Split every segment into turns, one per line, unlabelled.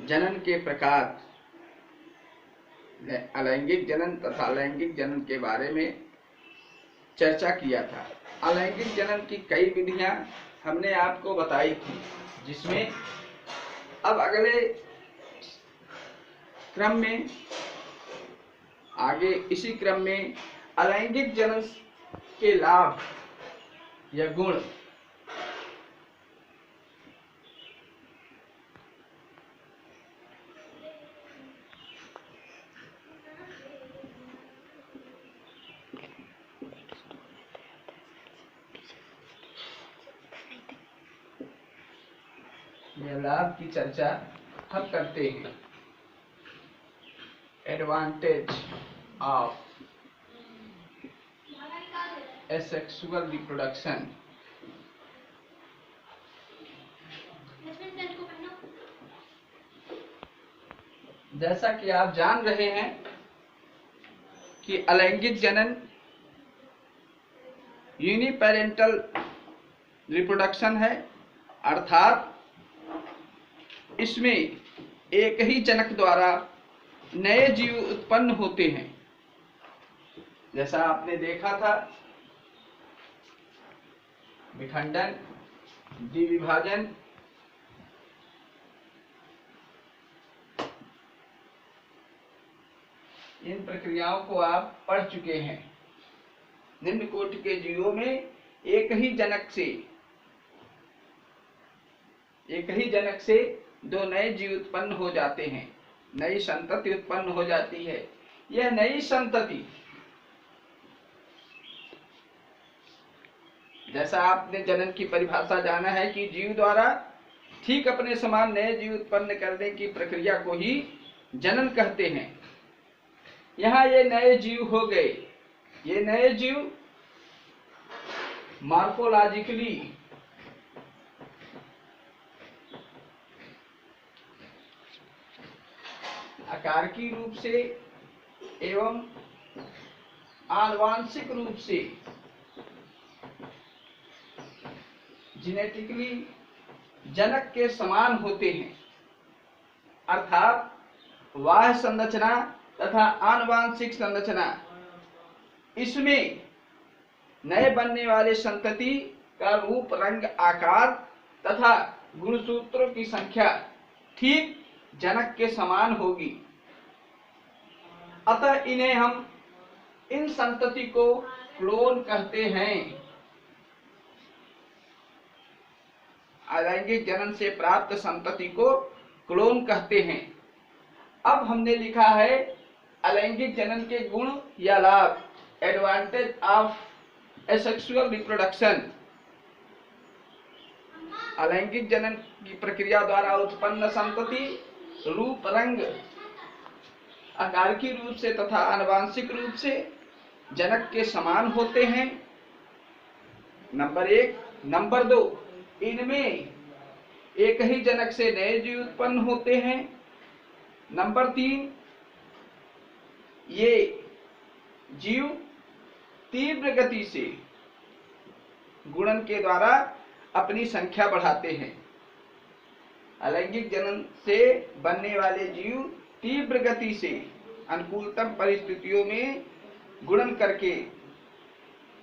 जनन के प्रकार, अलैंगिक जनन तथा लैंगिक जनन के बारे में चर्चा किया था। अलैंगिक जनन की कई विधियां हमने आपको बताई थी, जिसमें अब अगले क्रम में आगे इसी क्रम में अलैंगिक जनन के लाभ या गुण या लाभ की चर्चा हम करते हैं। Advantage of asexual reproduction. जैसा कि आप जान रहे हैं कि अलैंगिक जनन यूनिपेरेंटल रिप्रोडक्शन है, अर्थात इसमें एक ही जनक द्वारा नए जीव उत्पन्न होते हैं। जैसा आपने देखा था, विखंडन, द्विविभाजन, इन प्रक्रियाओं को आप पढ़ चुके हैं। निम्न कोटि के जीवों में एक ही जनक से दो नए जीव उत्पन्न हो जाते हैं, नई संतति उत्पन्न हो जाती है। यह नई संतति, जैसा आपने जनन की परिभाषा जाना है कि जीव द्वारा ठीक अपने समान नए जीव उत्पन्न करने की प्रक्रिया को ही जनन कहते हैं। यहाँ ये नए जीव हो गए। ये नए जीव मॉर्फोलॉजिकली आकारिकी रूप से एवं आनुवांशिक रूप से जेनेटिकली जनक के समान होते हैं, अर्थात बाह्य संरचना तथा आनुवांशिक संरचना, इसमें नए बनने वाले संतति का रूप, रंग, आकार तथा गुणसूत्रों की संख्या ठीक जनक के समान होगी। अतः इन्हें हम इन संतति को क्लोन कहते हैं। अलैंगिक जनन से प्राप्त संतति को क्लोन कहते हैं। अब हमने लिखा है अलैंगिक जनन के गुण या लाभ, एडवांटेज ऑफ एसेक्सुअल रिप्रोडक्शन। अलैंगिक जनन की प्रक्रिया द्वारा उत्पन्न संतति रूप, रंग, आकारिकी रूप से तथा आनुवांशिक रूप से जनक के समान होते हैं, नंबर 1। नंबर 2, इनमें एक ही जनक से नए जीव उत्पन्न होते हैं। नंबर 3, ये जीव तीव्र गति से गुणन के द्वारा अपनी संख्या बढ़ाते हैं। अलैंगिक जनन से बनने वाले जीव तीव्र गति से अनुकूलतम परिस्थितियों में गुणन करके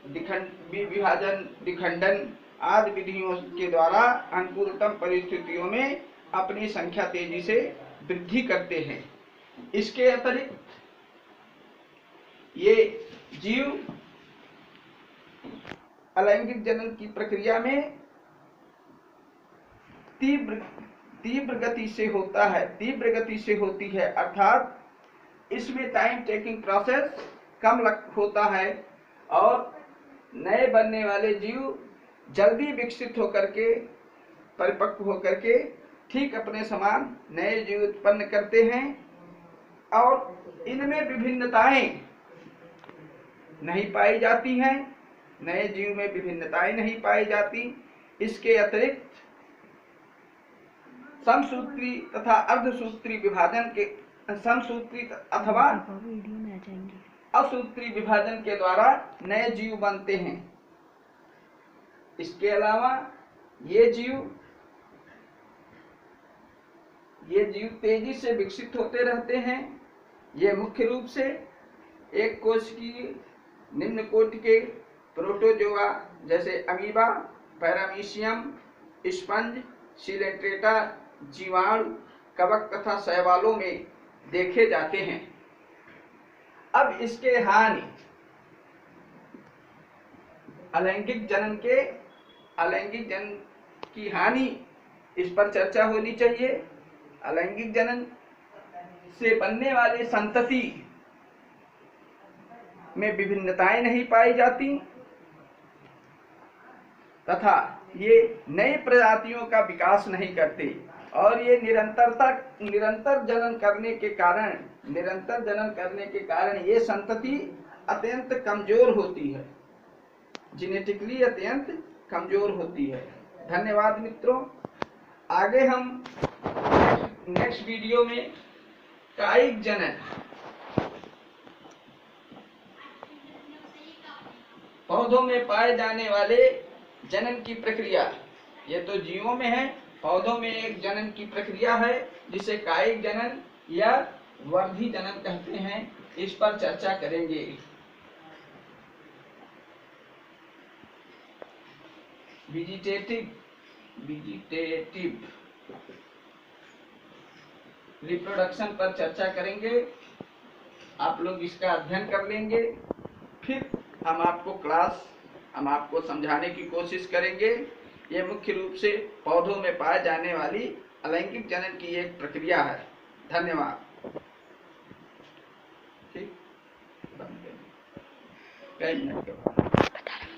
विभाजन, विखंडन आदि विधियों के द्वारा अनुकूलतम परिस्थितियों में अपनी संख्या तेजी से वृद्धि करते हैं। इसके अतिरिक्त ये जीव अलैंगिक जनन की प्रक्रिया में तीव्र गति से होती है, अर्थात इसमें टाइम टेकिंग प्रोसेस कम होता है और नए बनने वाले जीव जल्दी विकसित होकर के, परिपक्व होकर के ठीक अपने समान नए जीव उत्पन्न करते हैं और इनमें विभिन्नताएं नहीं पाई जाती हैं। नए जीव में विभिन्नताएं नहीं पाई जाती। इसके अतिरिक्त समसूत्री तथा अर्धसूत्री विभाजन के समसूत्री अथवा असूत्री विभाजन के द्वारा नए जीव बनते हैं। इसके अलावा ये जीव ये जीव तेजी से विकसित होते रहते हैं। ये मुख्य रूप से एक कोश की निम्न कोटि के प्रोटोजोआ जैसे अमीबा, पैरामीशियम, स्पंज, सिलेंट्रेटा, जीवाणु, कवक तथा शैवालों में देखे जाते हैं। अब इसके हानि, अलैंगिक जनन की हानि, इस पर चर्चा होनी चाहिए। अलैंगिक जनन से बनने वाले संतति में विभिन्नताएं नहीं पाई जाती तथा ये नई प्रजातियों का विकास नहीं करते और ये निरंतर जनन करने के कारण ये संतति अत्यंत कमजोर होती है, जेनेटिकली अत्यंत कमजोर होती है। धन्यवाद मित्रों। आगे हम नेक्स्ट वीडियो में कायिक जनन, पौधों में पाए जाने वाले जनन की प्रक्रिया, ये तो जीवों में है, पौधों में एक जनन की प्रक्रिया है जिसे कायिक जनन या वर्धी जनन कहते हैं, इस पर चर्चा करेंगे। वेजिटेटिव रिप्रोडक्शन पर चर्चा करेंगे। आप लोग इसका अध्ययन कर लेंगे, फिर हम आपको समझाने की कोशिश करेंगे। ये मुख्य रूप से पौधों में पाए जाने वाली अलैंगिक जनन की एक प्रक्रिया है। धन्यवाद। ठीक, बंद करें।